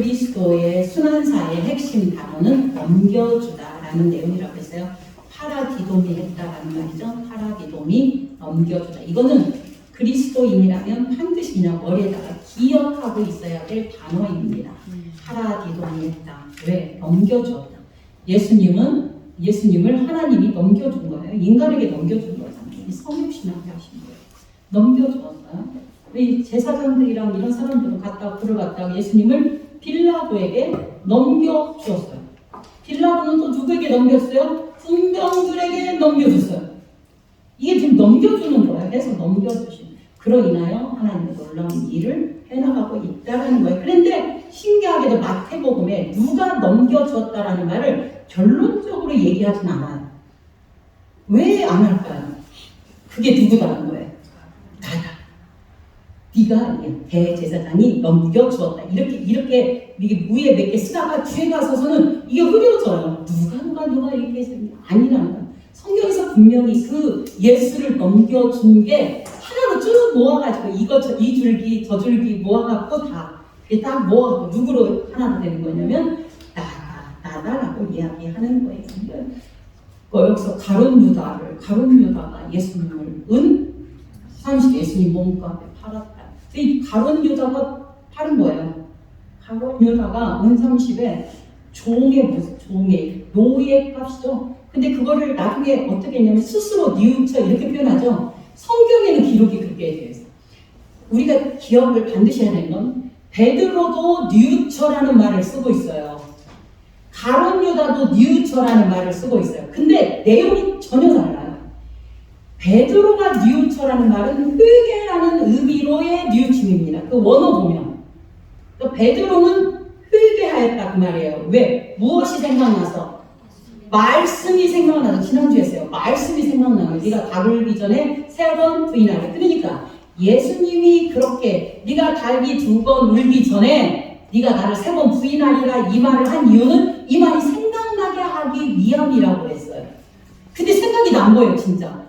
그리스도의 순환사의 핵심 단어는 넘겨주다라는 내용이라고 했어요. 파라디돔이 했다라는 말이죠. 파라디돔이 넘겨주다. 이거는 그리스도인이라면 반드시 그냥 머리에다가 기억하고 있어야 될 단어입니다. 파라디돔이 했다. 왜? 넘겨주었다. 예수님을 하나님이 넘겨준 거예요. 인간에게 넘겨준 거잖아요. 성육신하게 하신 거예요. 넘겨주었어요. 우리 제사장들이랑 이런 사람들은 불을 갖다가 예수님을 빌라도에게 넘겨주었어요. 빌라도는 또 누구에게 넘겼어요? 군병들에게 넘겨줬어요. 이게 지금 넘겨주는 거예요. 해서 넘겨주신. 그로 인하여 하나님의 놀라운 일을 해나가고 있다는 거예요. 그런데 신기하게도 마태복음에 누가 넘겨주었다라는 말을 결론적으로 얘기하진 않아요. 왜 안 할까요? 그게 누구다는 거예요? 나다. 네가 대제사장이 넘겨주었다. 이렇게 무에 몇 개 쓰다가 뒤에 가서서는 이게 흐려져요. 누가 이렇게 했습니다. 아니라는 거예요. 성경에서 분명히 그 예수를 넘겨준 게 하나로 쭉 모아가지고 이 줄기 저 줄기 모아갖고 다 그게 딱 모아갖고 누구로 하나로 되는 거냐면 나다라고 이야기하는 거예요. 여기서 가룟 유다가 예수님을 예수님 몸값에 팔았다. 이 가룟 유다가 팔은 거예요. 가룟 유다가 은 30에 종의 노예 값이죠. 근데 그거를 나중에 어떻게 했냐면 스스로 뉘우쳐 이렇게 표현하죠. 성경에는 기록이 그렇게 되어 있어요. 우리가 기억을 반드시 해야 되는 건 베드로도 뉘우쳐라는 말을 쓰고 있어요. 가룟 유다도 뉘우쳐라는 말을 쓰고 있어요. 근데 내용이 전혀 달라요. 베드로가 뉘우쳐라는 말은 회개라는 의미로의 뉘우침입니다. 그 원어 보면. 베드로는 회개하였다 그 말이에요. 왜? 무엇이 생각나서? 말씀이 생각나서 지난주에 했어요. 말씀이 생각나요. 네가 닭을기 전에 3번 부인하래. 그러니까 예수님이 그렇게 네가 닭이 2번 울기 전에 네가 나를 3번 부인하리라 이 말을 한 이유는 이 말이 생각나게 하기 위함이라고 했어요. 근데 생각이 난 거예요. 진짜.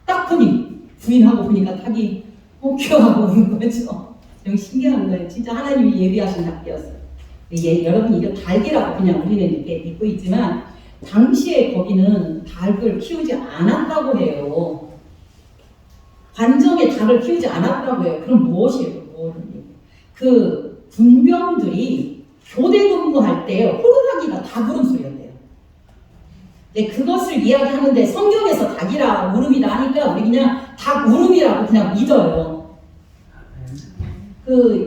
딱 보니 부인하고 보니까 닭이 뽀켜하고 우는 거죠. 너무 신기한 거예요. 진짜 하나님이 예비하신 닭이었어요. 여러분 이거 닭이라고 그냥 우리는 이렇게 믿고 있지만 당시에 거기는 닭을 키우지 않았다고 해요. 관정에 닭을 키우지 않았다고 해요. 그럼 무엇이에요? 그 군병들이 교대 근무할 때 호루라기가 닭 울음소리였대요. 그것을 이야기하는데 성경에서 닭이라 울음이다 하니까 우리 그냥 닭 울음이라고 그냥 믿어요.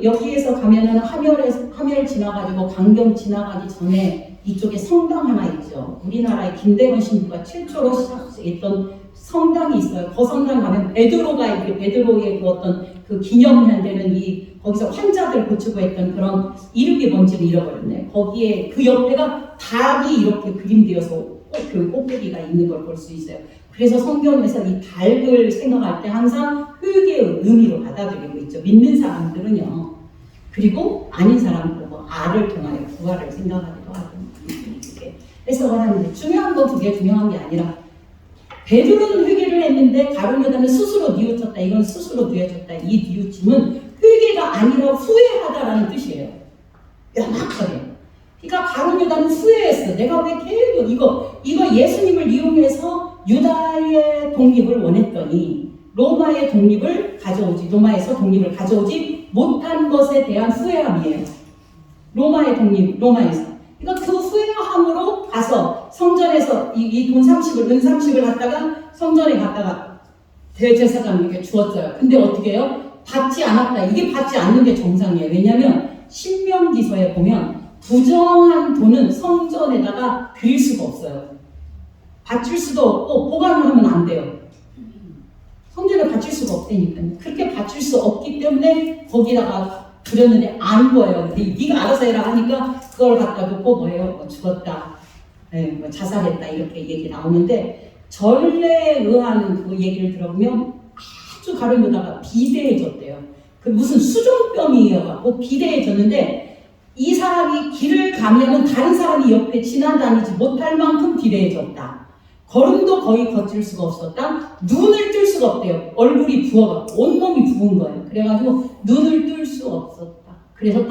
여기에서 가면은 함열 지나가지고 강경 지나가기 전에 이쪽에 성당 하나 있죠. 우리나라의 김대건 신부가 최초로 시작했던 성당이 있어요. 그 성당 가면 베드로의 그 어떤 그 기념하는 거기서 환자들 고치고 했던 그런 이름이 뭔지를 잃어버렸네. 거기에 그 옆에가 닭이 이렇게 그림되어서 그 꼭대기가 있는 걸 볼 수 있어요. 그래서 성경에서 이 닭을 생각할 때 항상 회개의 의미로 받아들이고 있죠. 믿는 사람들은요. 그리고 아닌 사람들은 알을 통하여 부활을 생각하기도 하고 이렇게 해석을 하는데 중요한 건 그게 중요한 게 아니라 베드로는 회개를 했는데 가룟 유다는 스스로 뉘우쳤다. 이건 스스로 뉘우쳤다. 이 뉘우침은 회개가 아니라 후회하다라는 뜻이에요. 명확하게. 그러니까 가룟 유다는 후회했어. 내가 왜 계속 이거 예수님을 이용해서 유다의 독립을 원했더니 로마에서 독립을 가져오지 못한 것에 대한 후회함이에요. 로마에서. 그러니까 그 후회함으로 가서 성전에서 이 은 30을 갖다가 성전에 갖다가 대제사장에게 주었어요. 근데 어떻게 해요? 받지 않았다. 이게 받지 않는 게 정상이에요. 왜냐하면 신명기서에 보면 부정한 돈은 성전에다가 드릴 수가 없어요. 바칠 수도 없고 보관을 하면 안 돼요. 성전에 바칠 수가 없다니까. 그렇게 바칠 수 없기 때문에 거기다가 드렸는데 안 거예요. 네가 알아서 해라 하니까 그걸 갖다 놓고 죽었다, 자살했다 이렇게 얘기 나오는데 전례에 의한 그 얘기를 들어보면 아주 가룟 유다가 비대해졌대요. 그 무슨 수종병이어갖고 비대해졌는데 이 사람이 길을 가면은 다른 사람이 옆에 지나다니지 못할 만큼 비대해졌다. 걸음도 거의 걷질 수가 없었다. 눈을 뜰 수가 없대요. 얼굴이 부어갖고 온몸이 부은 거예요. 그래가지고 눈을 뜰 수 없었다. 그래서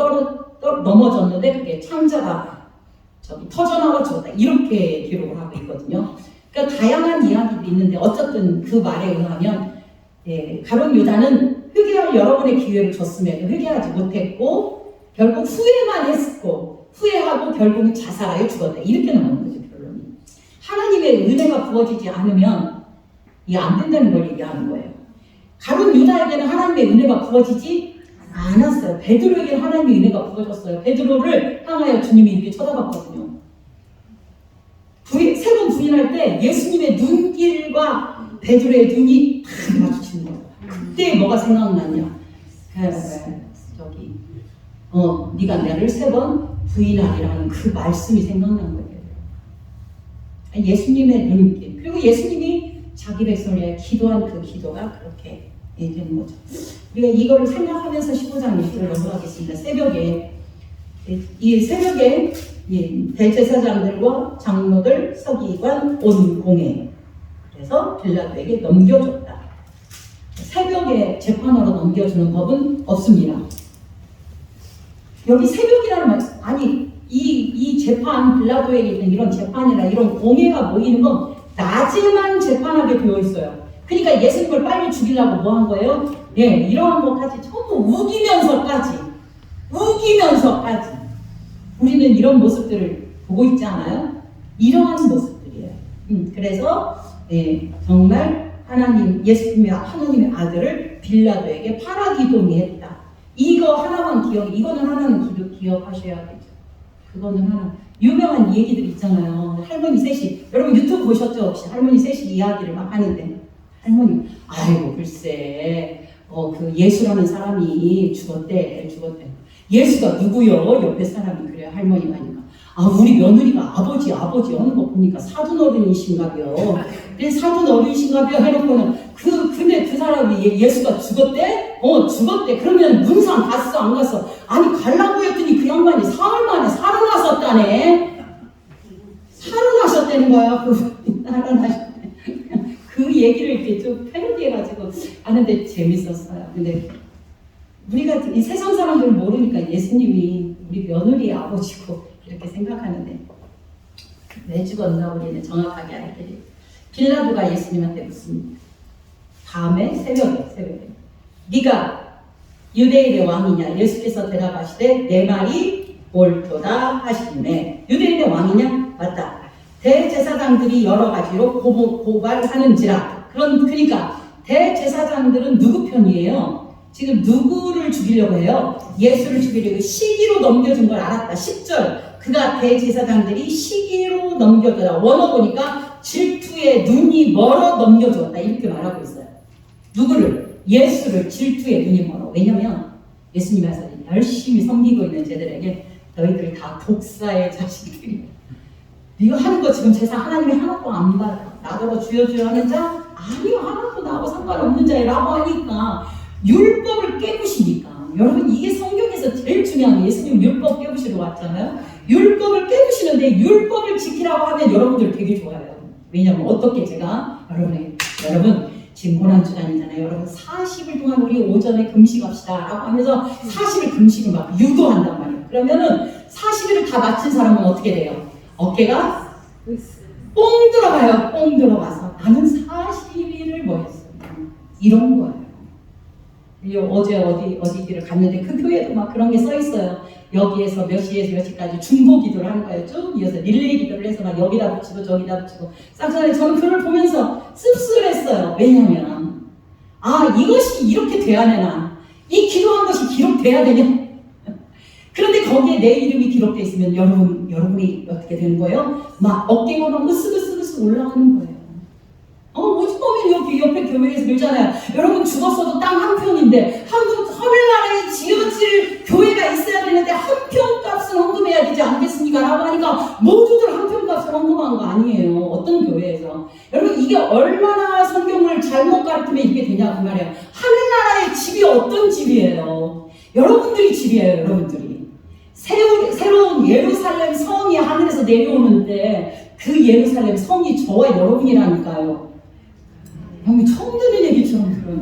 넘어졌는데 그게 창자가 터져나와 죽었다 이렇게 기록을 하고 있거든요. 그러니까 다양한 이야기도 있는데 어쨌든 그 말에 의하면 가룟 유다는 회개할 여러 번의 기회를 줬음에도 회개하지 못했고 결국 후회만 했고 후회하고 결국은 자살하여 죽었다 이렇게 나오는 거죠. 결론이 하나님의 은혜가 부어지지 않으면 이게 안 된다는 걸 얘기하는 거예요. 가룟 유다에게는 하나님의 은혜가 부어지지 않았어요. 베드로에게는 하나님의 은혜가 부어졌어요. 베드로를 향하여 주님이 이렇게 쳐다봤거든요. 세 번 부인할 때 예수님의 눈길과 베드로의 눈이 딱 마주치는 거예요. 그때 뭐가 생각났냐? 네가 나를 3번 부인하리라는 그 말씀이 생각난 거예요. 예수님의 눈길 그리고 예수님이 자기 백성을 위해 기도한 그 기도가 그렇게 되는 거죠. 우리가 이거를 생각하면서 15장 20절을 넘어가겠습니다. 새벽에 대제사장들과 장로들, 서기관, 온 공회 그래서 빌라도에게 넘겨줬다. 새벽에 재판으로 넘겨주는 법은 없습니다. 여기 새벽이라는 말씀 아니 이 재판 빌라도에게 있는 이런 재판이나 이런 공회가 모이는 건 낮에만 재판하게 되어 있어요. 그러니까 예수님을 빨리 죽이려고 뭐 한 거예요? 이러한 것까지 전부 우기면서까지 우리는 이런 모습들을 보고 있지 않아요? 이러한 모습들이에요. 그래서 정말 예수님의 하나님의 아들을 빌라도에게 팔아기동이 했다. 이거 하나만 이거는 하나는 기억하셔야겠죠. 그거는 하나. 유명한 얘기들 있잖아요. 할머니 셋이 여러분 유튜브 보셨죠? 혹시 할머니 셋이 이야기를 막 하는데 할머니 아이고 글쎄 그 예수라는 사람이 죽었대. 예수가 누구요? 옆에 사람이 그래요. 할머니가 하니까 우리 며느리가 아버지 하는 거 보니까 사돈어른이신가벼. 그래 사돈어른이신가벼 해놓고는 근데 그 사람이 예수가 죽었대? 죽었대. 그러면 문상 갔어 안 갔어? 아니 가려고 했더니 그 양반이 사흘 만에 살아나셨다네. 살아나셨다는 거야. 살아나셨대. 그 얘기를 이렇게 좀 패러디해가지고 하는데 재밌었어요. 근데 우리가 이 세상 사람들은 모르니까 예수님이 우리 며느리 아버지고 이렇게 생각하는데 왜 죽었나 우리는 정확하게 알게. 빌라도가 예수님한테 묻습니다. 밤에 새벽에 네가 유대인의 왕이냐? 예수께서 대답하시되 내 말이 옳도다 하시네. 유대인의 왕이냐? 맞다. 대제사장들이 여러 가지로 고발하는지라. 그러니까 대제사장들은 누구 편이에요? 지금 누구를 죽이려고 해요? 예수를 죽이려고 시기로 넘겨준 걸 알았다. 10절 그가 대제사장들이 시기로 넘겨줘라. 원어 보니까 질투에 눈이 멀어 넘겨주었다 이렇게 말하고 있어요. 누구를? 예수를 질투에 눈이 멀어. 왜냐면 예수님께서 열심히 섬기고 있는 쟤들에게 너희들이 다 독사의 자식들이야. 네가 하는 거 지금 제사 하나님이 하나도 안 받아. 나더러 주여 하는 자? 아니요 하나도 나하고 상관없는 자라고 하니까 율법을 깨부시니까. 여러분 이게 성경에서 제일 중요한 게 예수님 율법 깨부시러 왔잖아요. 율법을 깨부시는데 율법을 지키라고 하면 여러분들 되게 좋아요. 왜냐면 어떻게 제가 여러분 지금 고난주간이잖아요. 여러분 40일 동안 우리 오전에 금식합시다 라고 하면서 40일 금식을 막 유도한단 말이에요. 그러면은 40일을 다 마친 사람은 어떻게 돼요? 어깨가 뽕 들어가요. 뽕 들어가서 나는 40일을 뭐 했어. 이런 거예요. 어제 어디를 갔는데 그 교회도 막 그런 게 써 있어요. 여기에서 몇 시에서 몇 시까지 중보 기도를 하는 거예요. 쭉 이어서 릴레이 기도를 해서 막 여기다 붙이고 저기다 붙이고 싹전에 저는 그걸 보면서 씁쓸했어요. 왜냐면 이것이 이렇게 돼야 되나? 이 기도한 것이 기록돼야 되냐? 그런데 거기에 내 이름이 기록돼 있으면 여러분이 어떻게 되는 거예요? 막 어깨가 막 으쓱으쓱 올라가는 거예요. 오죽하면 여기 옆에 교회에서 그러잖아요. 여러분 죽었어도 땅 한 평인데 하늘나라에 지어질 교회가 있어야 되는데 한 평값은 헌금해야 되지 않겠습니까? 라고 하니까 모두들 한 평값을 헌금한 거 아니에요. 어떤 교회에서. 여러분 이게 얼마나 성경을 잘못 가르치면 이렇게 되냐 그 말이에요. 하늘나라의 집이 어떤 집이에요? 여러분들이 집이에요. 여러분들이. 새로운 예루살렘 성이 하늘에서 내려오는데 그 예루살렘 성이 저와 여러분이라니까요. 형님 처음 듣는 얘기처럼 들어요.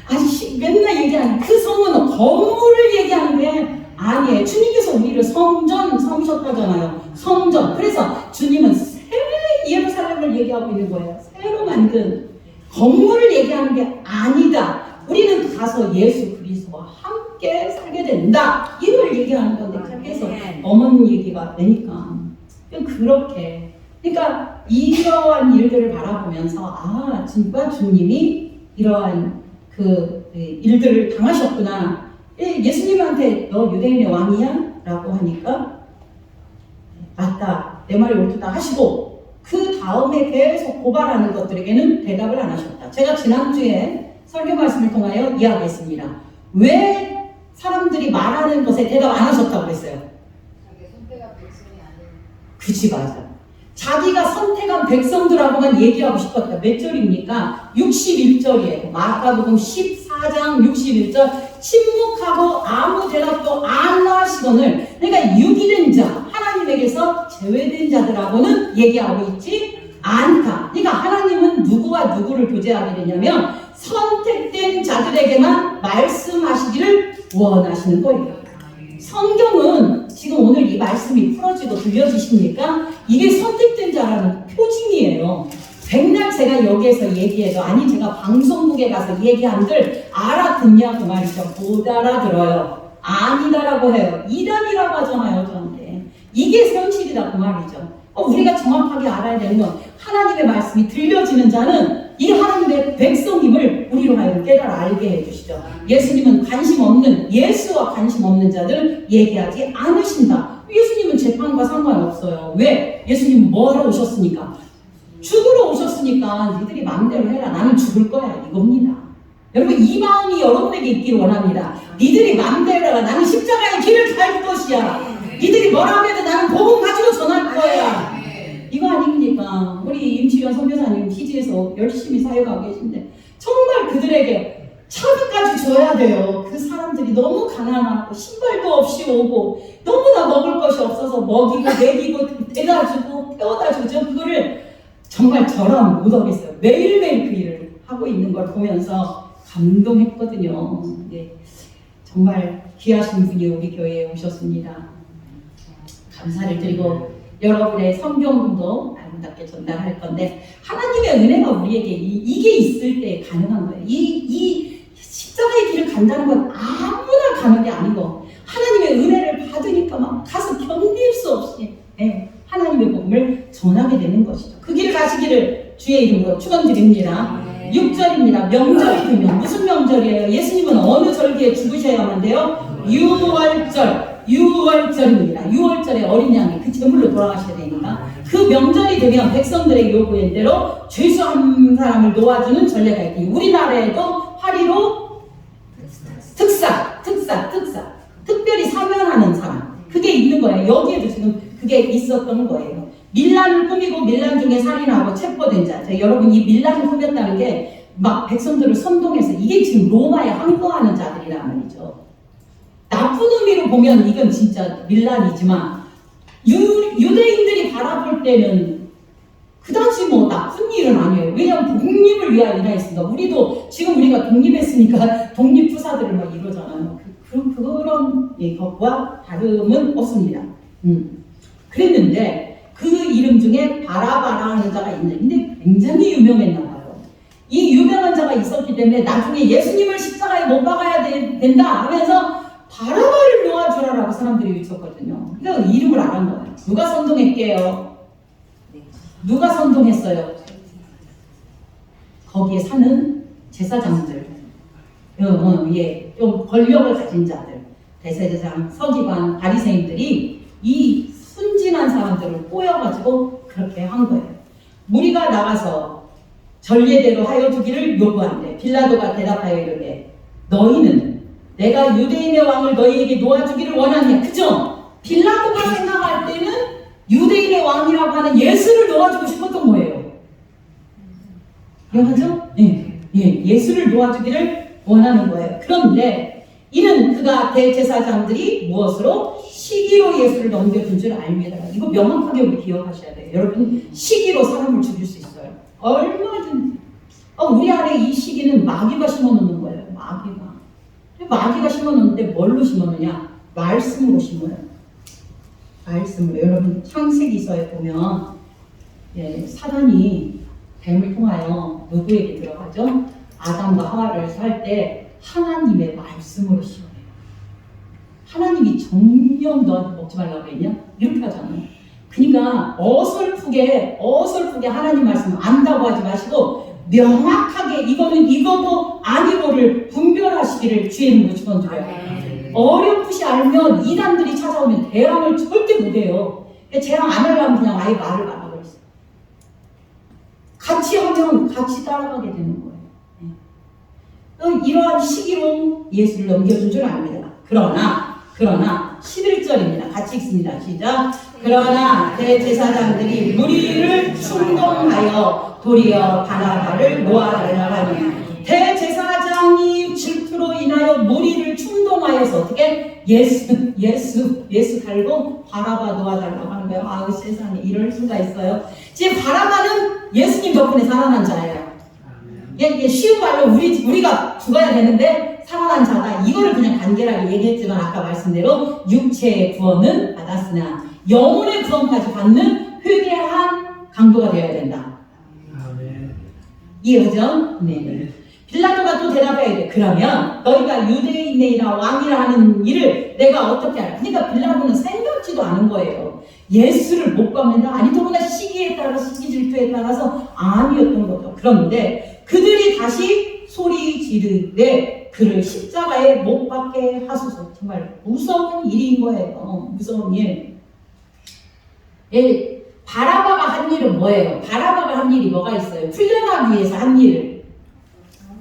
아니 맨날 얘기하는 그 성은 건물을 얘기하는 게 아니에요. 주님께서 우리를 성전 삼으셨다잖아요. 성전. 그래서 주님은 새 예루살렘을 얘기하고 있는 거예요. 새로 만든 건물을 얘기하는 게 아니다. 우리는 가서 예수 그리스도와 함께 살게 된다. 이걸 얘기하는 건데 그래서 어머니 얘기가 되니까 그렇게 그러니까 이러한 일들을 바라보면서 아 진짜 주님이 이러한 그 일들을 당하셨구나. 예수님한테 너 유대인의 왕이야? 라고 하니까 맞다. 내 말이 옳다 하시고 그 다음에 계속 고발하는 것들에게는 대답을 안 하셨다. 제가 지난주에 설교 말씀을 통하여 이야기했습니다. 왜 사람들이 말하는 것에 대답 안 하셨다고 그랬어요? 자기 선택한 백성이 아닌. 그치 맞아. 자기가 선택한 백성들하고만 얘기하고 싶었다. 몇 절입니까? 61절이에요. 마가복음 14장 61절 침묵하고 아무 대답도 안 하시거늘 그러니까 유기된 자 하나님에게서 제외된 자들하고는 얘기하고 있지 않다. 그러니까 하나님은 누구와 누구를 교제하게 되냐면 선택된 자들에게만 말씀하시기를 원하시는 거예요. 성경은 지금 오늘 이 말씀이 풀어지고 들려지십니까? 이게 선택된 자라는 표징이에요. 백날 제가 여기에서 얘기해도 아니 제가 방송국에 가서 얘기한들 알아듣냐고 말이죠. 못 알아들어요. 아니다라고 해요. 이단이라고 하잖아요. 저한테. 이게 현실이다 그 말이죠. 우리가 정확하게 알아야 되는 건 하나님의 말씀이 들려지는 자는 이 하나님의 백성임을 우리로 하여금 깨달아 알게 해주시죠. 예수님은 관심 없는 예수와 관심 없는 자들 얘기하지 않으신다. 예수님은 재판과 상관없어요. 왜? 예수님은 뭐하러 오셨습니까? 죽으러 오셨으니까 니들이 마음대로 해라. 나는 죽을 거야. 이겁니다. 여러분 이 마음이 여러분에게 있기를 원합니다. 니들이 마음대로 해라. 나는 십자가의 길을 갈 것이야. 니들이 뭐라고 해도 나는 복음 가지고 전할 거야. 이거 아닙니까? 우리 임치련 선교사님 피지에서 열심히 사역하고 계신데 정말 그들에게 차비까지 줘야 돼요. 그 사람들이 너무 가난하고 신발도 없이 오고 너무나 먹을 것이 없어서 먹이고 먹이고 대다주고 태워다주고 저 그거를 정말 저랑 못하겠어요. 매일매일 그 일을 하고 있는 걸 보면서 감동했거든요. 네, 정말 귀하신 분이 우리 교회에 오셨습니다. 감사를 드리고 여러분의 성경도 아름답게 전달할 건데 하나님의 은혜가 우리에게 이게 있을 때 가능한 거예요. 이 십자가의 길을 간다는 건 아무나 가는 게 아니고 하나님의 은혜를 받으니까 막 가서 견딜 수 없이 하나님의 복음을 전하게 되는 것이죠. 그 길을 가시기를 주의 이름으로 축원드립니다. 6절입니다. 명절이 되면 무슨 명절이에요? 예수님은 어느 절기에 죽으셔야만 돼요? 6월절입니다. 6월절에 어린 양이 그 제물로 돌아가셔야 되니까 그 명절이 되면 백성들의 요구에 대로 죄수한 사람을 놓아주는 전례가 있고 우리나라에도 파리로 특사 특별히 사면하는 사람 그게 있는 거예요. 여기에도 지금 그게 있었던 거예요. 밀란을 꾸미고 밀란 중에 살인하고 체포된 자. 여러분 이 밀란을 꾸몄다는 게 막 백성들을 선동해서 이게 지금 로마에 항거하는 자들이란 말이죠. 나쁜 의미로 보면 이건 진짜 밀란이지만 유대인들이 바라볼 때는 그다지 뭐 나쁜 일은 아니에요. 왜냐하면 독립을 위하여 일하였으니까. 우리도 지금 우리가 독립했으니까 독립투사들을 막 이러잖아요. 그런 것과 다름은 없습니다. 그랬는데 그 이름 중에 바라바라 하는 자가 있는데 굉장히 유명했나 봐요. 이 유명한 자가 있었기 때문에 나중에 예수님을 십자가에 못 박아야 된다 하면서 바라바를 놓아주라라고 사람들이 외쳤거든요. 그러니까 이름을 안 한 거예요. 누가 선동했게요? 누가 선동했어요? 거기에 사는 제사장들, 좀 권력을 가진 자들, 대제사장, 서기관, 바리새인들이 이 순진한 사람들을 꼬여가지고 그렇게 한 거예요. 무리가 나가서 전례대로 하여 주기를 요구한대. 빌라도가 대답하여 이르되 너희는 내가 유대인의 왕을 너희에게 놓아주기를 원하냐? 그죠? 빌라도가 생각할 때는 유대인의 왕이라고 하는 예수를 놓아주고 싶었던 거예요. 이해하죠? 예수를 놓아주기를 원하는 거예요. 그런데 이는 그가 대제사장들이 무엇으로? 시기로 예수를 넘겨준 줄 알미라. 이거 명확하게 우리 기억하셔야 돼요. 여러분 시기로 사람을 죽일 수 있어요. 얼마든지. 우리 안에 이 시기는 마귀가 심어놓는 거예요. 마귀가. 마귀가 심어놓는데 뭘로 심어놓냐? 말씀으로 심어요. 말씀으로. 여러분 창세기서에 보면 사단이 뱀을 통하여 누구에게 들어가죠? 아담과 하와를 살 때 하나님의 말씀으로 심어요. 하나님이 정령 너한테 먹지 말라고 했냐? 이렇게 하잖아요. 그러니까 어설프게 하나님 말씀 안다고 하지 마시고 명확하게 이거는 이거고 아니고를 분별하시기를 주의 이름으로 축원드려요. 어렴풋이 알면 이단들이 찾아오면 대항을 절대 못해요. 대항 안 하려면 그냥 아예 말을 막아버렸어요. 같이 하면 같이 따라가게 되는 거예요. 이러한 시기로 예수를 넘겨준 줄 압니다. 그러나 11절입니다. 같이 읽습니다. 시작. 그러나 대제사장들이 무리를 충동하여 도리어 바나바를 놓아달라고 하니 대제사장이 질투로 인하여 무리를 충동하여서 어떻게 예수 달고 바나바 놓아달라고 하는 거예요. 아우 세상에 이럴 수가 있어요. 지금 바나바는 예수님 덕분에 살아난 자예요. 이게 쉬운 말로 우리가 죽어야 되는데 살아난 자다. 이거를 그냥 간결하게 얘기했지만 아까 말씀대로 육체의 구원은 받았으나 영혼의 구원까지 받는 회개한 강도가 되어야 된다. 이해하죠? 네. 빌라도가 또 대답해야 돼. 그러면 너희가 유대인이나 왕이라 하는 일을 내가 어떻게 알아? 그러니까 빌라도는 생각지도 않은 거예요. 예수를 못 받는다? 아니 더구나 시기에 따라서 시기 질투에 따라서 아니었던 거죠. 그런데 그들이 다시 소리 지르되 그를 십자가에 못 박게 하소서. 정말 무서운 일인 거예요. 무서운 일. 바라바가 한 일은 뭐예요? 바라바가 한 일이 뭐가 있어요? 훈련하기 위해서 한 일을.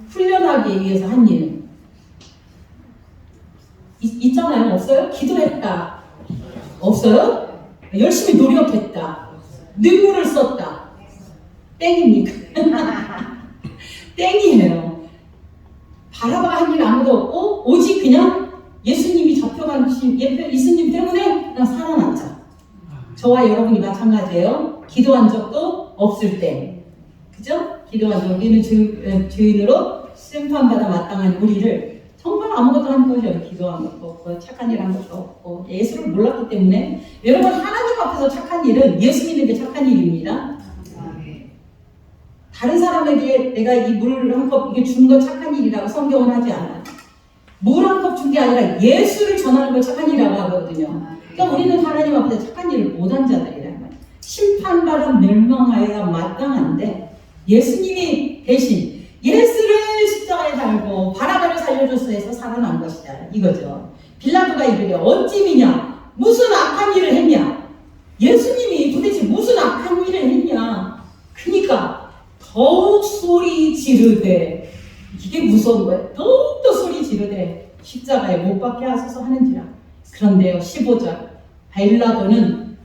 훈련하기 위해서 한 일은 있잖아요. 없어요? 기도했다. 없어요? 열심히 노력했다. 눈물을 썼다. 땡입니까? 땡이에요. 바라바가 한 일 아무도 없고 오직 그냥 예수님이 잡혀간 예수님 때문에 그냥 살아났죠. 저와 여러분이 마찬가지예요. 기도한 적도 없을 때, 그죠? 기도한 적 우리는 주인으로 심판받아 마땅한 우리를 정말 아무것도 한 것이 없고 기도한 것도 없고 착한 일 한 것도 없고 예수를 몰랐기 때문에 여러분 하나님 앞에서 착한 일은 예수 믿는 게 착한 일입니다. 다른 사람에게 내가 이 물 한 컵 이게 준 거 착한 일이라고 성경은 하지 않아요. 물 한 컵 준 게 아니라 예수를 전하는 걸 착한 일이라고 하거든요. 그러니까 우리는 하나님 앞에서 착한 일을 못한 자들이란 말이에요. 심판받아 멸망하여야 마땅한데 예수님이 대신 예수를 십자가에 달고 바라바를 살려줘서 해서 살아난 것이다. 이거죠. 빌라도가 이르되 어찌 미냐? 무슨 악한 일을 했냐? 예수님이 도대체 무슨 악한 일을 했냐? 그러니까 더욱 소리 지르되 이게 무서운 거예요. 더욱더 소리 지르되 십자가에 못 박게 하소서 하는지라. 그런데요 15절 빌라도는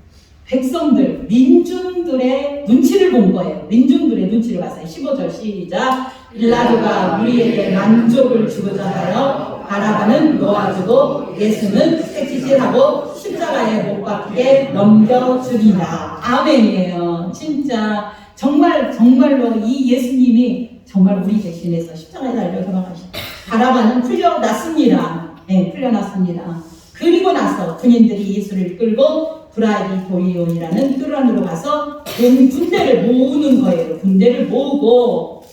백성들 민중들의 눈치를 본 거예요. 민중들의 눈치를 봤어요. 15절 시작. 빌라도가 우리에게 만족을 주고자 하여 바라바는 놓아주고 예수는 택지질하고 십자가에 못 박게 넘겨주리라. 아멘이에요. 진짜 정말로 이 예수님이 정말 우리 대신해서 십자가에 달려 돌아가신 바라바는 풀려났습니다. 네, 풀려났습니다. 그리고 나서 군인들이 예수를 끌고 브라이도리온이라는 뚜란으로 가서 군대를 모으는 거예요. 군대를 모으고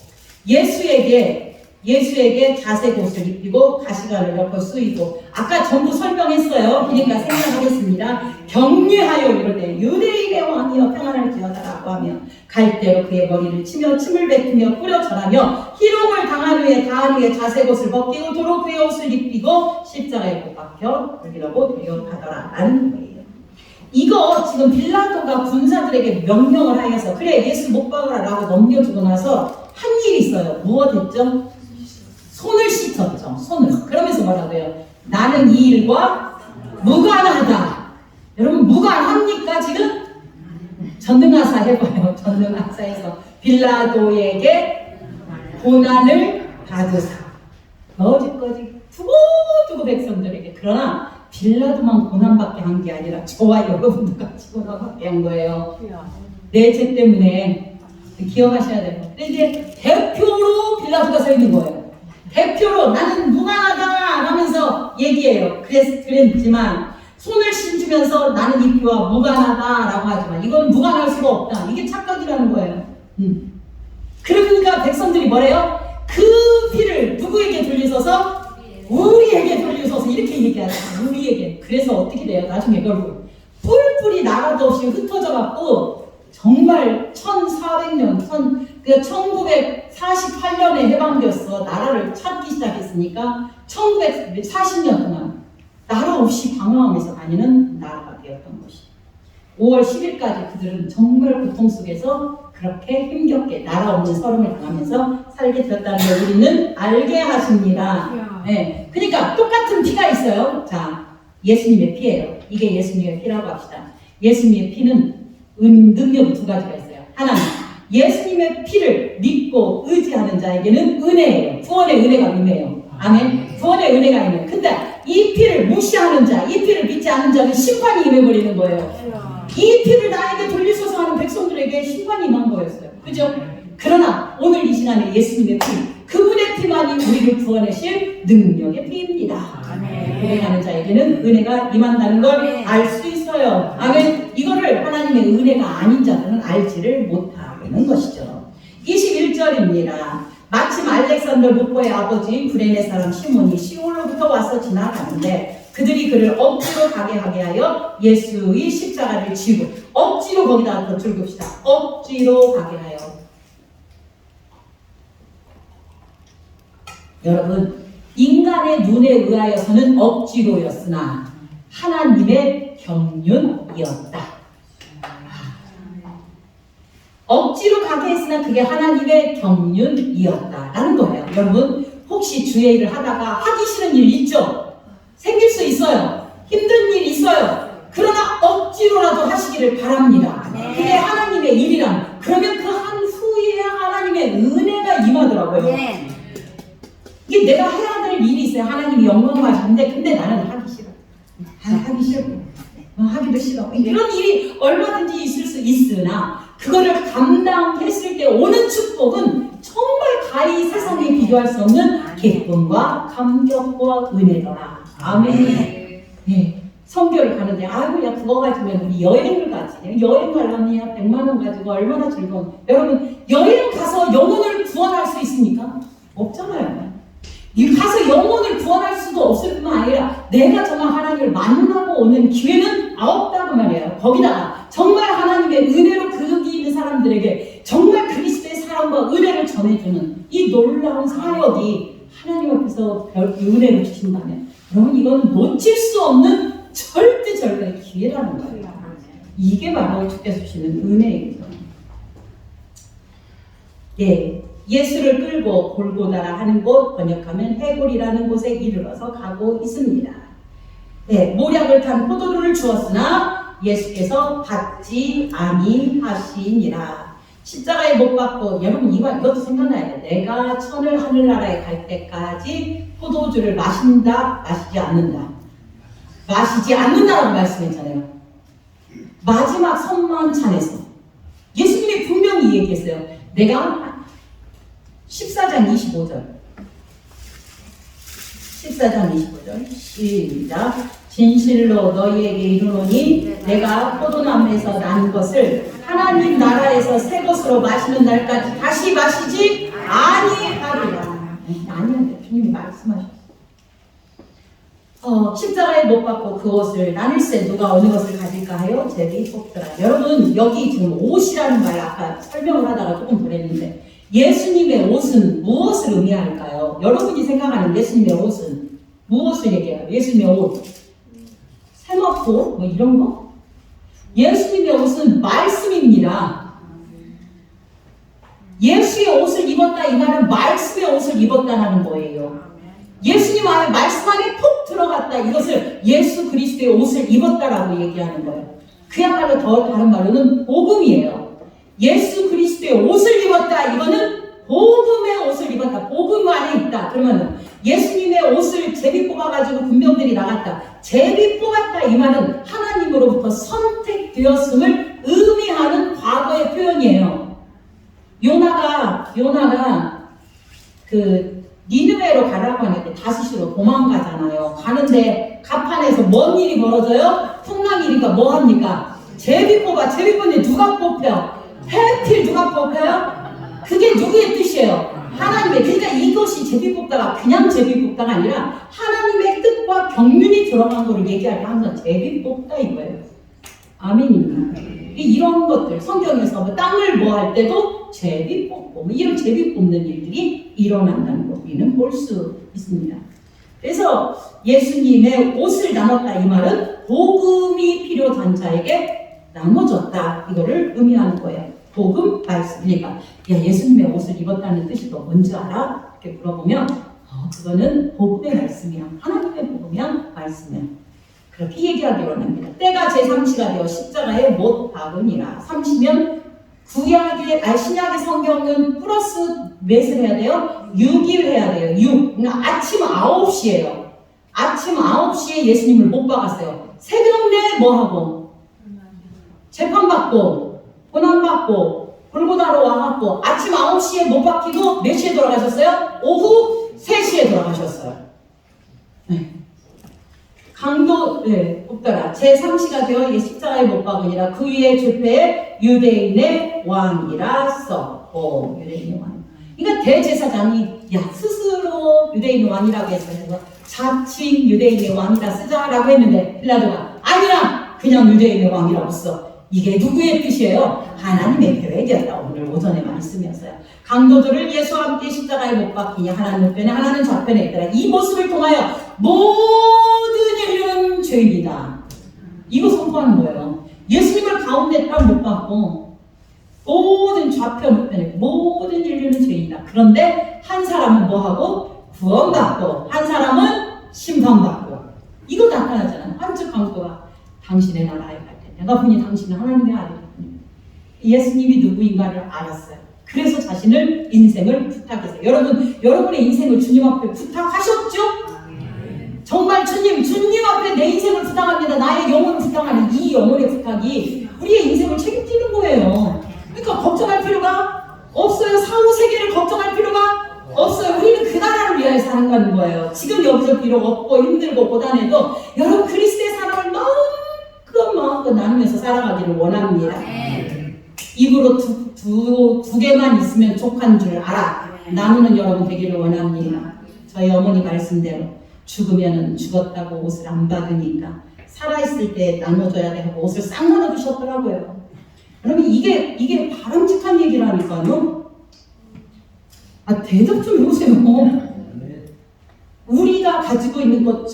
예수에게 자색 옷을 입히고 가시관을 엮어 쓰이고 아까 전부 설명했어요. 그러니까 생각하겠습니다. 격려하여 이르되 유대인의 왕이여 평안을 기어다라고 하며 갈대로 그의 머리를 치며 침을 뱉으며 뿌려 절하며 희롱을 당한 후에 다한 후에 자색 옷을 벗기고 도로 그의 옷을 입히고 십자가에 못 박혀 여기라고 데려가더라 라는 거예요. 이거 지금 빌라도가 군사들에게 명령을 하여서 그래 예수 못 박으라 라고 넘겨주고 나서 한 일이 있어요. 무엇했죠? 손을 씻었죠. 손을. 그러면서 뭐라고 해요? 나는 이 일과 무관하다. 여러분 무관합니까 지금? 전능하사 해봐요. 전능하사에서 빌라도에게 고난을 받으사 거짓거짓 두고두고 백성들에게. 그러나 빌라도만 고난받게 한 게 아니라 저와 여러분도 같이 고난받게 한 거예요. 내 죄 때문에 기억하셔야 돼요. 근데 이제 대표로 빌라도가 서 있는 거예요. 대표로 나는 무관하다 하면서 얘기해요. 그랬지만 손을 씻으면서 나는 이 피와 무관하다라고 하지만 이건 무관할 수가 없다. 이게 착각이라는 거예요. 그러니까 백성들이 뭐래요? 그 피를 누구에게 돌리소서? 우리에게 돌리소서. 이렇게 얘기하죠. 우리에게. 그래서 어떻게 돼요? 나중에 결국 뿔뿔이 나라도 없이 흩어져 갖고 정말 1400년, 1948년에 해방되었어. 나라를 찾기 시작했으니까 1940년 동안 나라 없이 방황하면서 다니는 나라가 되었던 것이. 5월 10일까지 그들은 정말 고통 속에서 그렇게 힘겹게 나라 없는 서름을 당하면서 살게 되었다는 걸 우리는 알게 하십니다. 네. 그러니까 똑같은 피가 있어요. 자, 예수님의 피예요. 이게 예수님의 피라고 합시다. 예수님의 피는 능력이 두 가지가 있어요. 하나는 예수님의 피를 믿고 의지하는 자에게는 은혜예요. 구원의 은혜가 임해요. 아멘. 구원의 은혜가 임해요. 근데 이 피를 무시하는 자, 이 피를 믿지 않는 자는 심판이 임해버리는 거예요. 이 피를 나에게 돌리소서 하는 백성들에게 심판이 임한 거였어요. 그죠? 그러나 오늘 이 시간에 예수님의 피, 그분의 피만이 우리를 구원하실 능력의 피입니다. 고백하는 자에게는 은혜가 임한다는 걸 알 수 있어요. 아멘. 이거를 하나님의 은혜가 아닌 자들은 알지를 못하는 것이죠. 21절입니다. 마침 알렉산더 루포의 아버지 구레네 사람 시몬이 시올로부터 와서 지나가는데 그들이 그를 억지로 가게 하게 하여 예수의 십자가를 지고 억지로 거기다가 더 줄급시다. 억지로 가게 하여. 여러분, 인간의 눈에 의하여서는 억지로였으나 하나님의 경륜이었다. 억지로 가게 했으나 그게 하나님의 경륜이었다라는 거예요. 여러분, 혹시 주의 일을 하다가 하기 싫은 일 있죠? 생길 수 있어요. 힘든 일 있어요. 그러나 억지로라도 하시기를 바랍니다. 그게 하나님의 일이란. 그러면 그 한 후에 하나님의 은혜가 임하더라고요. 이게 내가 해야 될 일이 있어요. 하나님이 영광을 하시는데 근데 나는 하기 싫어. 하기 싫고 하기도 싫어. 이런 일이 얼마든지 있을 수 있으나 그거를 감당했을 때 오는 축복은 정말 가히 세상에 비교할 수 없는 기쁨과 감격과 은혜더라. 아멘. 네. 선교를 가는데 아이고 야 그거 가지면 우리 여행을 가지. 여행 가려면 100만 원 가지고 얼마나 즐거운. 여러분 여행 가서 영혼을 구원할 수 있습니까? 없잖아요. 가서 영혼을 구원할 수도 없을 뿐만 아니라 내가 정말 하나님을 만나고 오는 기회는 없다고 말이에요. 거기다가 정말 하나님의 은혜로 거기 있는 사람들에게 정말 그리스도의 사랑과 은혜를 전해주는 이 놀라운 사역이 하나님 앞에서 은혜를 주신다면 여러분 이건 놓칠 수 없는 절대절대의 기회라는 거예요. 이게 바로 주께서 주시는 은혜입니다. 예. 예수를 끌고 골고다라 하는 곳 번역하면 해골이라는 곳에 이르러서 가고 있습니다. 네, 모략을 탄 포도주를 주었으나 예수께서 받지 아니하시니라. 십자가에 못 박고 여러분 이것도 생각나야 돼. 내가 천을 하늘나라에 갈 때까지 포도주를 마신다, 마시지 않는다. 마시지 않는다라고 말씀했잖아요. 마지막 선만찬에서 예수님이 분명히 얘기했어요. 내가 14장 25절 14장 25절 시작. 진실로 너희에게 이르노니 내가 포도나무에서 난 것을 하나님 나라에서 새 것으로 마시는 날까지 다시 마시지 아니하리라. 아니한데 주님이 말씀하셨어요. 십자가에 못 박고 그 옷을 나눌세 누가 어느 것을 가질까 하여 제비 뽑더라. 여러분 여기 지금 옷이라는 말 아까 설명을 하다가 조금 보냈는데 예수님의 옷은 무엇을 의미할까요? 여러분이 생각하는 예수님의 옷은 무엇을 얘기해요? 예수님의 옷 세마포 뭐 이런 거? 예수님의 옷은 말씀입니다. 예수의 옷을 입었다 이 말은 말씀의 옷을 입었다는 거예요. 예수님 안에 말씀 안에 푹 들어갔다 이것을 예수 그리스도의 옷을 입었다라고 얘기하는 거예요. 그야말로 더 다른 말로는 복음이에요. 예수 그리스도의 옷을 입었다 이거는 복음의 옷을 입었다. 복음 안에 있다. 그러면 예수님의 옷을 제비 뽑아가지고 군병들이 나갔다. 제비 뽑았다 이 말은 하나님으로부터 선택되었음을 의미하는 과거의 표현이에요. 요나가 그 니느웨로 도망가잖아요. 가는데 갑판에서 뭔 일이 벌어져요? 풍랑이니까 뭐 합니까? 제비 뽑아. 제비 뽑는데 누가 뽑혀? 해필 누가 뽑혀요? 그게 누구의 뜻이에요? 하나님의. 그러니까 이것이 제비 뽑다가 그냥 제비 뽑다가 아니라 하나님의 뜻과 경륜이 들어간 거를 얘기할 때 항상 제비 뽑다 이거예요. 아멘입니다. 이런 것들 성경에서 뭐 땅을 뭐 할 때도 제비 뽑고 뭐 이런 제비 뽑는 일들이 일어난다는 거 우리는 볼 수 있습니다. 그래서 예수님의 옷을 나눴다 이 말은 복음이 필요한 자에게 나눠졌다 이거를 의미하는 거예요. 복음 말씀. 그러니까 야 예수님의 옷을 입었다는 뜻이 너 뭔지 알아? 이렇게 물어보면 그거는 복음의 말씀이야. 하나님의 복음이야 말씀이야. 그렇게 얘기하기로 합니다. 때가 제3시가 되어 십자가에 못 박으니라. 3시면 신약의 성경은 플러스 몇을 해야 돼요? 6일 해야 돼요. 6. 그러니까 아침 9시예요. 아침 9시에 예수님을 못 박았어요. 새벽 내 뭐하고? 재판받고 고난받고 골고다로 와갖고 아침 9시에 못 박히고 몇 시에 돌아가셨어요? 오후 3시에 돌아가셨어요. 네. 강도 뽑더라. 제3시가 되어 십자가에 못 박으니라. 그 위에 죄패에 유대인의 왕이라 유대인의 왕. 그러니까 대제사장이 스스로 유대인의 왕이라고 해서 자칭 유대인의 왕이라 쓰자라고 했는데 빌라도가 아니야 그냥 유대인의 왕이라고 써. 이게 누구의 뜻이에요? 하나님의 계획이었다. 오늘 오전에 말씀이었어요. 강도들을 예수와 함께 십자가에 못 박히니 하나는 우편에 하나는 좌편에 있더라. 이 모습을 통하여 모든 인류는 죄인이다. 이거 선포하는 거예요. 예수님을 가운데 딱 못 박고 모든 좌편 우편에 모든 인류는 죄인이다. 그런데 한 사람은 뭐하고? 구원받고 한 사람은 심판받고. 이거 나타나잖아요. 한쪽 강도가 당신의 나라에 갈 때 내가 보니 당신은 하나님의 아들이군요. 예수님이 누구인가를 알았어요. 그래서 자신을 인생을 부탁했어요. 여러분의 인생을 주님 앞에 부탁하셨죠? 정말 주님 앞에 내 인생을 부탁합니다. 나의 영혼을 부탁하는 이 영혼의 부탁이 우리의 인생을 책임지는 거예요. 그러니까 걱정할 필요가 없어요. 사후 세계를 걱정할 필요가 없어요. 우리는 그 나라를 위하여 사는 거예요. 지금 여기서 비록 없고 힘들고 고단해도 여러분 그리스도의 사랑을 마음껏 나누면서 살아가기를 원합니다. 입으로 두 개만 있으면 족한 줄 알아. 나누는 여러분 되기를 원합니다. 저희 어머니 말씀대로 죽으면은 죽었다고 옷을 안 받으니까 살아있을 때 나눠줘야 되고 옷을 싹 나눠주셨더라고요. 여러분 이게 바람직한 얘기라니까요. 대답 좀 해보세요. 우리가 가지고 있는 것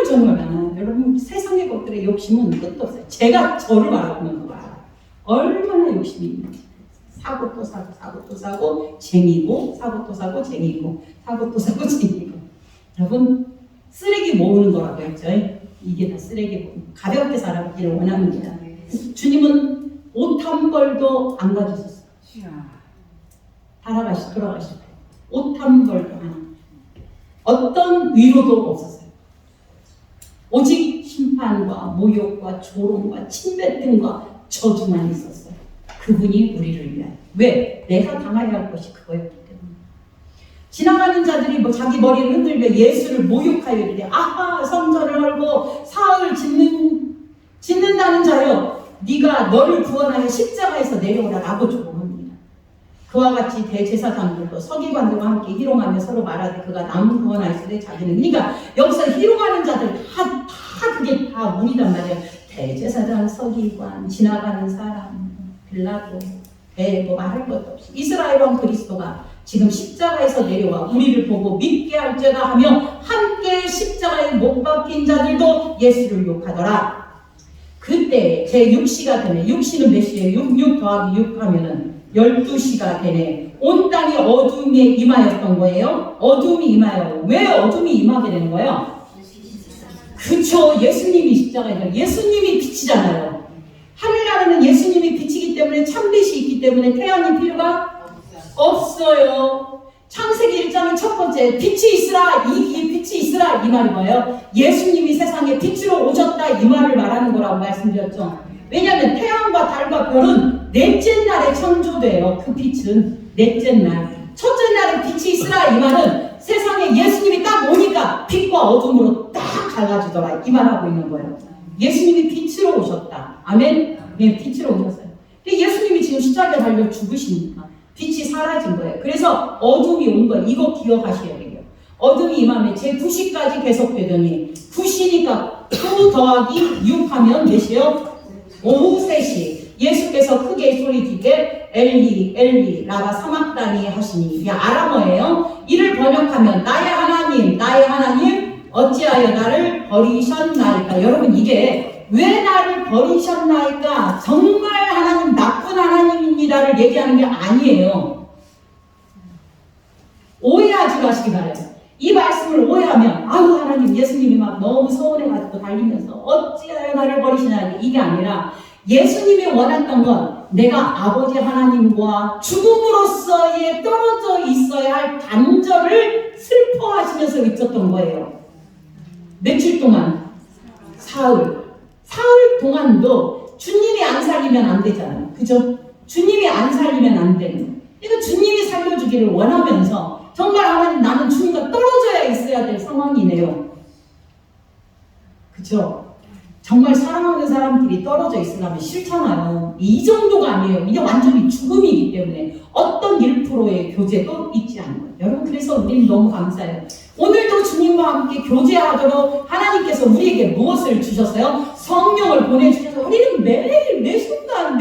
정말 많아요. 여러분 세상의 것들의 욕심은 끝도 없어요. 제가 저를 바라보면 그거 알아요. 얼마나 욕심이 있는지. 사고 또 사고 쟁이고 사고 또 사고 쟁이고 사고 또 사고 쟁이고. 여러분 쓰레기 모으는 거라고 했죠. 이게 다 쓰레기 모으는 거. 가볍게 살아가기를 원합니다. 주님은 옷 한 벌도 안 가지셨어요. 돌아가실 때 옷 한 벌도 어떤 위로도 없었어요. 오직 심판과 모욕과 조롱과 침뱉음과 저주만 있었어요. 그분이 우리를 위하여. 왜? 내가 당해야 할 것이 그거였기 때문에. 지나가는 자들이 자기 머리를 흔들며 예수를 모욕하여 이르되 아하 성전을 헐고 사흘 짓는다는 자여 네가 너를 구원하여 십자가에서 내려오라라고 조롱합니다. 그와 같이 대제사장들도 서기관들과 함께 희롱하며 서로 말하되 그가 남은 구원하였으되 자기는. 그러니까 여기서 희롱하는 자들 다 그게 다 우리란 말이에요. 대제사장, 서기관, 지나가는 사람, 빌라도, 뭐 말할 것도 없이 이스라엘 왕 그리스도가 지금 십자가에서 내려와 우리를 보고 믿게 할죄다 하며 함께 십자가에 못 박힌 자들도 예수를 욕하더라. 그때 제6시가 되네. 6시는 몇 시예요? 6 더하기 6 하면은 12시가 되네. 온 땅이 어둠에 임하였던 거예요. 어둠이 임하여. 왜 어둠이 임하게 되는 거예요? 그쵸. 예수님이 십자가에 예수님이 빛이잖아요. 하늘나라는 예수님이 빛이기 때문에 참빛이 있기 때문에 태양이 필요가 없어요. 창세기 1장은 첫 번째 빛이 있으라. 이 빛이 있으라 이 말이 뭐예요? 예수님이 세상에 빛으로 오셨다 이 말을 말하는 거라고 말씀드렸죠. 왜냐하면 태양과 달과 별은 넷째 날에 창조돼요. 그 빛은 넷째 날. 첫째 날에 빛이 있으라 이 말은 세상에 예수님이 딱 오니까 빛과 어둠으로 딱 갈라지더라. 이 말하고 있는 거예요. 예수님이 빛으로 오셨다. 아멘? 네, 빛으로 오셨어요. 근데 예수님이 지금 십자가에 달려 죽으시니까 빛이 사라진 거예요. 그래서 어둠이 온 거예요. 이거 기억하셔야 돼요. 어둠이 임하면 제9시까지 계속되더니 9시니까 9 더하기 6 하면 몇이요? 오후 3시. 예수께서 크게 소리지게 엘리 엘리 라마 사막다니 하시니 이게 아람어예요. 이를 번역하면 나의 하나님 어찌하여 나를 버리셨나이까. 여러분 이게 왜 나를 버리셨나이까? 정말 하나님 나쁜 하나님이니라를 얘기하는 게 아니에요. 오해하지 마시기 바라요. 이 말씀을 오해하면 아유 하나님 예수님이 막 너무 서운해가지고 달리면서 어찌하여 나를 버리시나 이게 아니라 예수님이 원했던 건 내가 아버지 하나님과 죽음으로써의 떨어져 있어야 할 단절을 슬퍼하시면서 있었던 거예요. 며칠 동안? 사흘 동안도 주님이 안 살리면 안 되잖아요. 그죠? 주님이 안 살리면 안 되는 거예요. 그러니까 주님이 살려주기를 원하면서 정말 하나님 나는 주님과 떨어져야 있어야 될 상황이네요. 그죠? 정말 사랑하는 사람들이 떨어져 있으려면 싫잖아요. 이 정도가 아니에요. 이게 완전히 죽음이기 때문에 어떤 1%의 교제도 있지 않는 거예요. 여러분 그래서 우리는 너무 감사해요. 오늘도 주님과 함께 교제하도록 하나님께서 우리에게 무엇을 주셨어요? 성령을 보내주셔서 우리는 매일 매 순간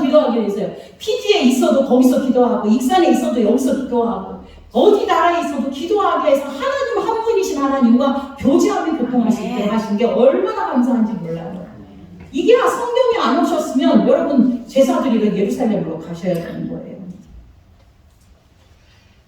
기도하게 됐어요. 피지에 있어도 거기서 기도하고 익산에 있어도 여기서 기도하고 어디 나라에 있어도 기도하게 해서 하나님 한 분이신 하나님과 교제하며 교통할 수 있게 하신 게 얼마나 감사한지 몰라요. 이게 성경이 안 오셨으면 여러분 제사드리러 예루살렘으로 가셔야 되는 거예요.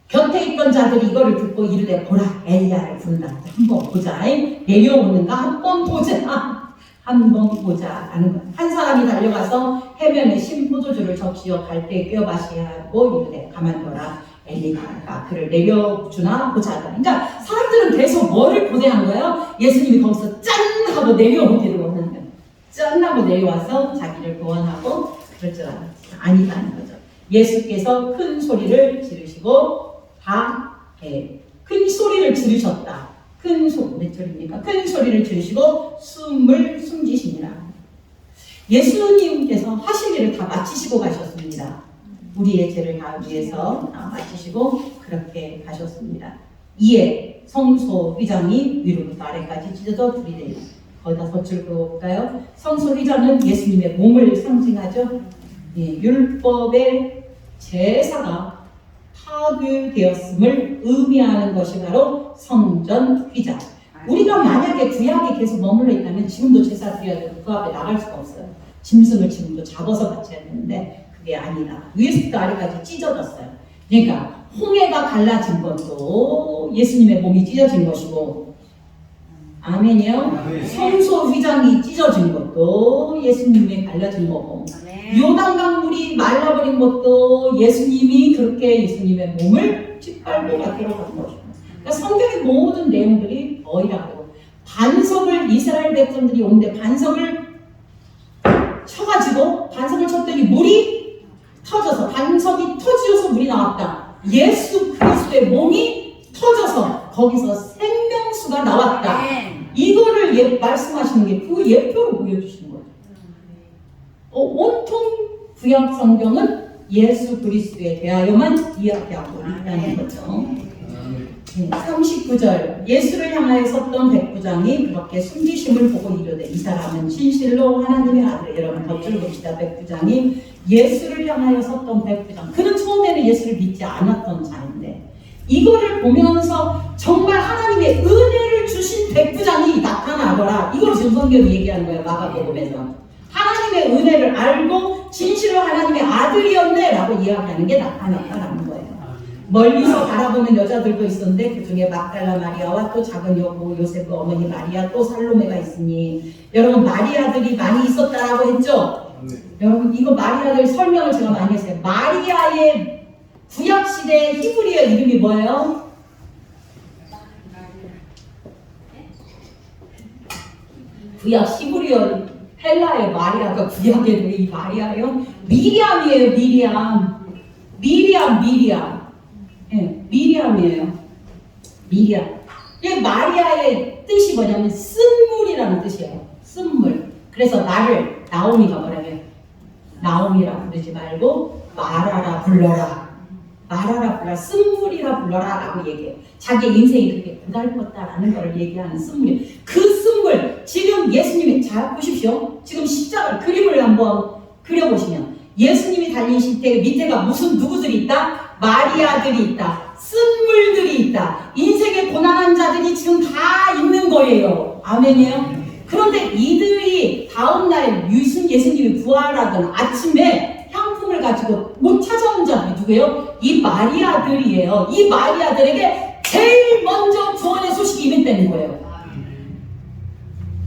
곁에 있던 자들이 이거를 듣고 이르되 보라 엘리야를 부른다. 한번 보자. 내려오는가 한번 보자. 한번 보자 하는 거예요. 한 사람이 달려가서 해변에 신 포도주를 적시어 갈대에 꿰어 마시게 하고 이르되 가만둬라. 엘리야가 그를 내려주나 보자. 그러니까 사람들은 계속 뭐를 고대한 거예요? 예수님이 거기서 짠 하고 내려오기를 원하는 거예요. 짠 하고 내려와서 자기를 구원하고 그럴 줄 알았어요. 아니다는 거죠. 예수께서 큰 소리를 지르시고 큰 소리를 지르셨다. 몇 절입니까? 큰 소리를 지르시고 숨을 숨기시니라. 예수님께서 하실 일을 다 마치시고 가셨습니다. 우리의 죄를 다 위해서 다 마치시고 그렇게 가셨습니다. 이에 성소 휘장이 위로부터 아래까지 찢어져 불이 되니 거기다 덧줄 그어볼까요? 성소 휘장은 예수님의 몸을 상징하죠. 율법의 제사가 파괴되었음을 의미하는 것이 바로 성전 휘장. 우리가 만약에 구약에 계속 머물러 있다면 지금도 제사 드려야 되고 그 앞에 나갈 수가 없어요. 짐승을 지금도 잡아서 바쳐야 되는데 그게 아니다. 위에서부터 아래까지 찢어졌어요. 그러니까 홍해가 갈라진 것도 예수님의 몸이 찢어진 것이고 아멘이요. 성소 휘장이 찢어진 것도 예수님이 갈라진 거고 요단강 물이 말라버린 것도 예수님이 그렇게 예수님의 몸을 짓밟고 밖으로 간 것이고 그러니까 성경의 모든 내용들이 거의라고 반석을 이스라엘 백성들이 오는데 반석을 쳐가지고 반석을 쳤더니 물이 터져서 반석이 터지어서 물이 나왔다. 예수 그리스도의 몸이 터져서 거기서 생명수가 나왔다. 이거를 말씀하시는 게 그 예표로 보여주시는 거예요. 온통 구약 성경은 예수 그리스도에 대하여만 이야기하고 있다는 거죠. 39절 예수를 향하여 섰던 백부장이 그렇게 숨기심을 보고 이르되 이 사람은 진실로 하나님의 아들. 여러분 덧줄 봅시다. 백부장이 예수를 향하여 섰던 백부장. 그는 처음에는 예수를 믿지 않았던 자인데 이거를 보면서 정말 하나님의 은혜를 주신 백부장이 나타나더라. 이걸 지금 성경이 얘기하는 거예요. 마가복음에서 하나님의 은혜를 알고 진실로 하나님의 아들이었네 라고 이야기하는 게 나타났다라는 거예요. 멀리서 바라보는 여자들도 있었는데 그 중에 막달라 마리아와 또 작은 여보 요셉 어머니 마리아 또 살로메가 있으니 여러분 마리아들이 많이 있었다라고 했죠? 여러분 이거 마리아들 설명을 제가 많이 했어요. 마리아의 구약시대의 히브리어 이름이 뭐예요? 구약 히브리어 헬라의 마리아가 구약의 이 마리아요? 미리암이에요. 미리암. 미리암이에요. 미리아. 이 마리아의 뜻이 뭐냐면 쓴물이라는 뜻이에요. 쓴물. 그래서 나를 나오미가 뭐라고요? 나오미라 부르지 말고 마라라 불러라. 마라라 불러라. 쓴물이라 불러라 라고 얘기해요. 자기 인생이 그렇게 고달팠다라는 걸 얘기하는 쓴물이. 그 쓴물, 지금 예수님이 잘 보십시오. 지금 십자가 그림을 한번 그려보시면 예수님이 달린 십자가 밑에가 무슨 누구들이 있다? 마리아들이 있다. 쓴물들이 있다. 인생의 고난한 자들이 지금 다 있는 거예요. 아멘이에요. 그런데 이들이 다음날 예수님이 부활하던 아침에 향품을 가지고 못 찾아온 자들이 누구예요? 이 마리아들이에요. 이 마리아들에게 제일 먼저 구원의 소식이 임했다는 거예요.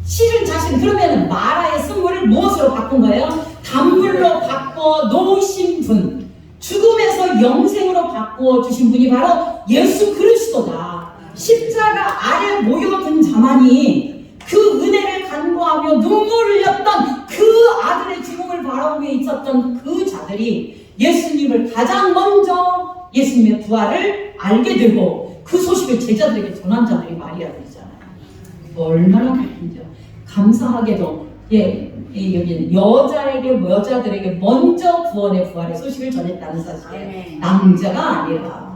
실은 자신 그러면 마라의 쓴물을 무엇으로 바꾼 거예요? 단물로 바꿔 놓으신 분, 죽음에서 영생으로 바꾸어 주신 분이 바로 예수 그리스도다. 십자가 아래 모여든 자만이 그 은혜를 간구하며 눈물을 흘렸던 그 아들의 죽음을 바라보며 있었던 그 자들이 예수님을 가장 먼저 예수님의 부활을 알게 되고 그 소식을 제자들에게 전한 자들이 마리아들이잖아요. 얼마나 기쁜지요. 감사하게도 여기는 여자들에게 먼저 구원의 부활의 소식을 전했다는 사실이에요. 남자가 아니라.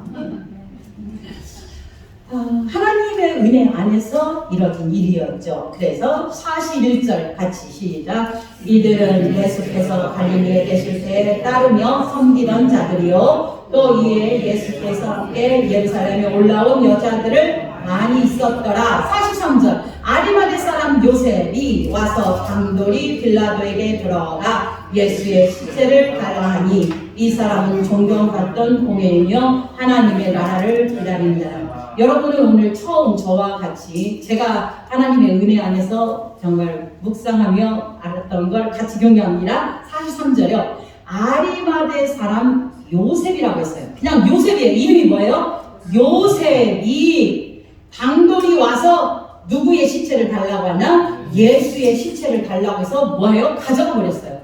하나님의 은혜 안에서 이뤄진 일이었죠. 그래서 41절 같이 시작. 이들은 예수께서 갈릴리에 계실 때 따르며 섬기던 자들이요 또 이에 예수께서 함께 예루살렘에 올라온 여자들을 많이 있었더라. 43절. 아리마대 사람 요셉이 와서 장돌이 빌라도에게 들어가 예수의 시체를 달라 하니 이 사람은 존경받던 공예이며 하나님의 나라를 기다린 자라. 여러분은 오늘 처음 저와 같이 제가 하나님의 은혜 안에서 정말 묵상하며 알았던 걸 같이 경배합니다. 43절이요. 아리마대 사람 요셉이라고 했어요. 그냥 요셉이에요. 이름이 뭐예요? 요셉이 장돌이 와서 누구의 시체를 달라고 하나? 예수의 시체를 달라고 해서 뭐예요? 가져가 버렸어요.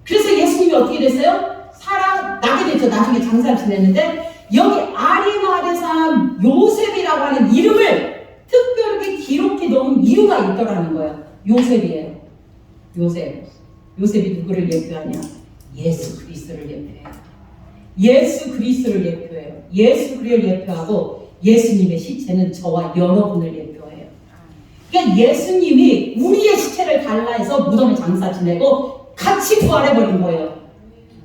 그래서 예수님이 어떻게 됐어요? 살아나게 됐죠. 나중에 장사를 지냈는데 여기 아리마대 사람 요셉이라고 하는 이름을 특별하게 기록해 놓은 이유가 있더라는 거예요. 요셉이에요. 요셉이 누구를 예표하냐? 예수 그리스도를 예표해요. 예수 그리스도를 예표해요. 예수 그리스도를 예표하고 예수님의 시체는 저와 여러분을 예표해요. 그러니까 예수님이 우리의 시체를 달라 해서 무덤에 장사 지내고 같이 부활해버린 거예요.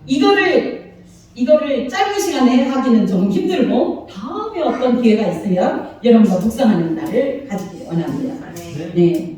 이거를 짧은 시간에 하기는 좀 힘들고 다음에 어떤 기회가 있으면 여러분과 묵상하는 날을 가지기 원합니다. 네.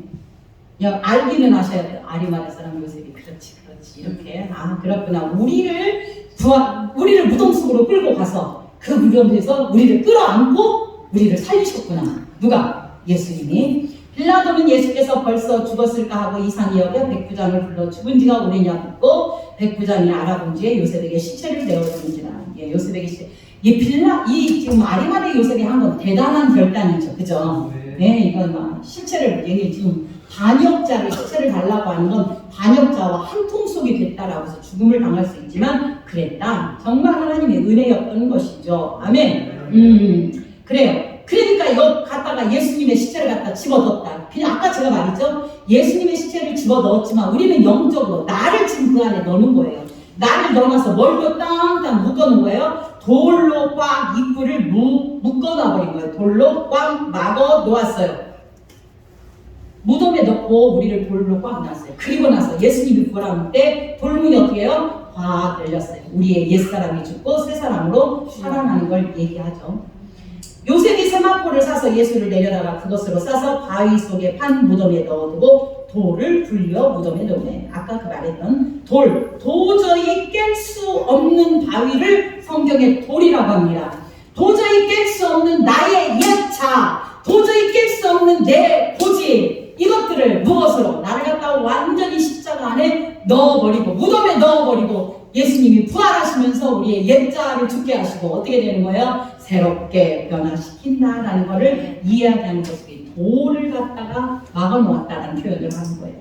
알기는 하셔야 돼요. 아리마대 사람 요셉이 그렇지 이렇게 그렇구나. 우리를 무덤 속으로 끌고 가서 그 무덤에서 우리를 끌어안고 우리를 살리셨구나. 누가? 예수님이. 빌라도는 예수께서 벌써 죽었을까 하고 이상히 여겨 백부장을 불러 죽은 지가 오래냐 묻고 백부장이 알아본 뒤에 요셉에게 시체를 내어주는지라. 요셉에게 시체. 지금 아리마대 요셉이 한 건 대단한 결단이죠. 그죠? 네, 이건 시체를 지금 반역자를 시체를 달라고 하는 건 반역자와 한 통속이 됐다라고 해서 죽음을 당할 수 있지만 그랬다. 정말 하나님의 은혜였던 것이죠. 아멘. 그래요. 그러니까 이거 갖다가 예수님의 시체를 갖다 집어넣었다. 그냥 아까 제가 말했죠. 예수님의 시체를 집어넣었지만 우리는 영적으로 나를 지금 그 안에 넣는 거예요. 나를 넣어놔서 머리로 땅땅 묶어놓은 거예요. 돌로 꽉 입구를 묶어놔버린 거예요. 돌로 꽉 막어 놓았어요. 무덤에 넣고 우리를 돌로 꽉 놨어요. 그리고 나서 예수님이 부활할 때 돌문이 어떻게 해요? 확 열렸어요. 우리의 옛사람이 죽고 새사람으로 살아나는 걸 얘기하죠. 요셉이 세마포를 사서 예수를 내려다가 그것으로 싸서 바위 속에 판 무덤에 넣어두고 돌을 굴려 무덤에 넣네. 아까 그 말했던 돌, 도저히 깰 수 없는 바위를 성경에 돌이라고 합니다. 도저히 깰 수 없는 나의 옛자, 도저히 깰 수 없는 내 고집, 이것들을 무엇으로? 나를 갖다가 완전히 십자가 안에 넣어버리고 무덤에 넣어버리고 예수님이 부활하시면서 우리의 옛자를 죽게 하시고 어떻게 되는 거예요? 새롭게 변화시킨다라는 것을 이야기하는 것이 돌을 갖다가 막아놓았다는 표현을 하는 거예요.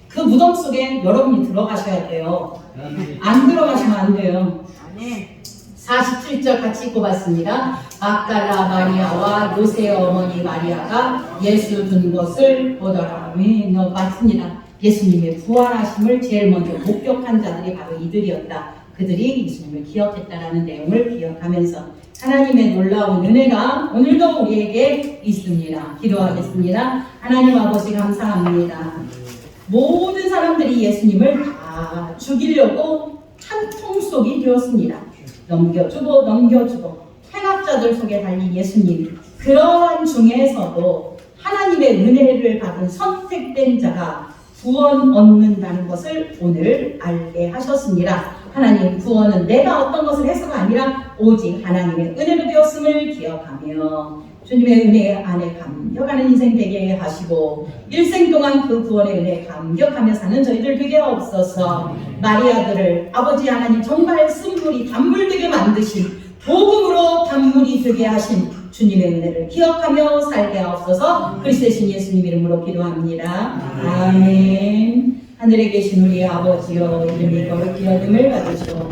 그 무덤 속에 여러분이 들어가셔야 돼요. 안 들어가시면 안 돼요. 47절 같이 읽어봤습니다. 막달라 마리아와 요새의 어머니 마리아가 예수 둔 것을 보더라. 맞습니다. 예수님의 부활하심을 제일 먼저 목격한 자들이 바로 이들이었다. 그들이 예수님을 기억했다라는 내용을 기억하면서 하나님의 놀라운 은혜가 오늘도 우리에게 있습니다. 기도하겠습니다. 하나님 아버지 감사합니다. 모든 사람들이 예수님을 다 죽이려고 한 통속이 되었습니다. 넘겨주고 행악자들 속에 달린 예수님, 그러한 중에서도 하나님의 은혜를 받은 선택된 자가 구원 얻는다는 것을 오늘 알게 하셨습니다. 하나님, 구원은 내가 어떤 것을 해서가 아니라 오직 하나님의 은혜로 되었음을 기억하며 주님의 은혜 안에 감격하는 인생 되게 하시고 일생 동안 그 구원의 은혜에 감격하며 사는 저희들 되게 없어서 마리아들을 아버지 하나님 정말 쓴물이 단물되게 만드신 복음으로 단물이 되게 하신 주님의 은혜를 기억하며 살게 하옵소서. 그리스도의 신 예수님 이름으로 기도합니다. 아멘. 하늘에 계신 우리 아버지여, 이름이 거룩히 여김을 받으시오.